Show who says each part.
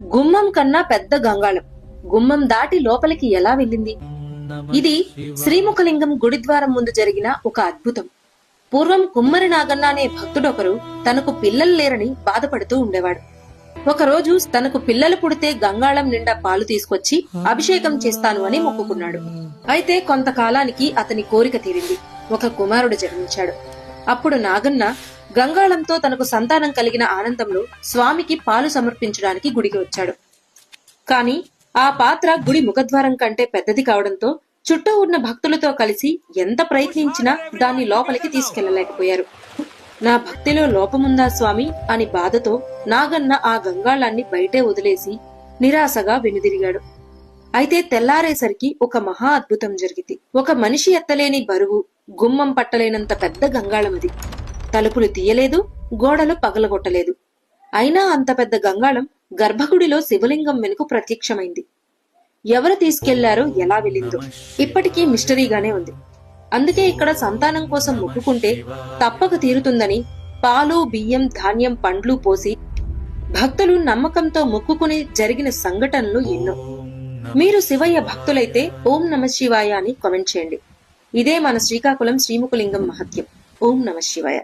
Speaker 1: గుమ్మం కన్నా పెద్ద గంగాళం గుమ్మం దాటి లోపలికి ఎలా వెళ్ళింది? ఇది శ్రీముఖలింగం గుడిద్వారం ముందు జరిగిన ఒక అద్భుతం. పూర్వం కుమ్మరి నాగన్న అనే భక్తుడొకరు తనకు పిల్లలు లేరని బాధపడుతూ ఉండేవాడు. ఒకరోజు తనకు పిల్లలు పుడితే గంగాళం నిండా పాలు తీసుకొచ్చి అభిషేకం చేస్తాను అని మొక్కుకున్నాడు. అయితే కొంతకాలానికి అతని కోరిక తీరింది. ఒక కుమారుడు జన్మించాడు. అప్పుడు నాగన్న గంగాళంతో తనకు సంతానం కలిగిన ఆనందంలో స్వామికి పాలు సమర్పించడానికి గుడికి వచ్చాడు. కాని ఆ పాత్ర గుడి ముఖద్వారం కంటే పెద్దది కావడంతో చుట్టూ ఉన్న భక్తులతో కలిసి ఎంత ప్రయత్నించినా దాన్ని లోపలికి తీసుకెళ్లలేకపోయారు. నా భక్తిలో లోపముందా స్వామి అని బాధతో నాగన్న ఆ గంగాళాన్ని బయటే వదిలేసి నిరాశగా వెనుదిరిగాడు. అయితే తెల్లారేసరికి ఒక మహా అద్భుతం జరిగింది. ఒక మనిషి ఎత్తలేని బరువు, గుమ్మం పట్టలేనంత పెద్ద గంగాళమది. తలుపులు తీయలేదు, గోడలు పగలగొట్టలేదు. అయినా అంత పెద్ద గంగాళం గర్భగుడిలో శివలింగం వెనుక ప్రత్యక్షమైంది. ఎవరు తీసుకెళ్లారో, ఎలా వెళ్ళిందో ఇప్పటికీ మిస్టరీగానే ఉంది. అందుకే ఇక్కడ సంతానం కోసం మొక్కుకుంటే తప్పక తీరుతుందని పాలు, బియ్యం, ధాన్యం, పండ్లు పోసి భక్తులు నమ్మకంతో మొక్కుకుని జరిగిన సంఘటనలు ఎన్నో. మీరు శివయ్య భక్తులైతే ఓం నమ శివాయ అని కామెంట్ చేయండి. ఇదే మన శ్రీకాకుళం శ్రీముఖలింగం మహత్యం. ఓం నమ శివాయ.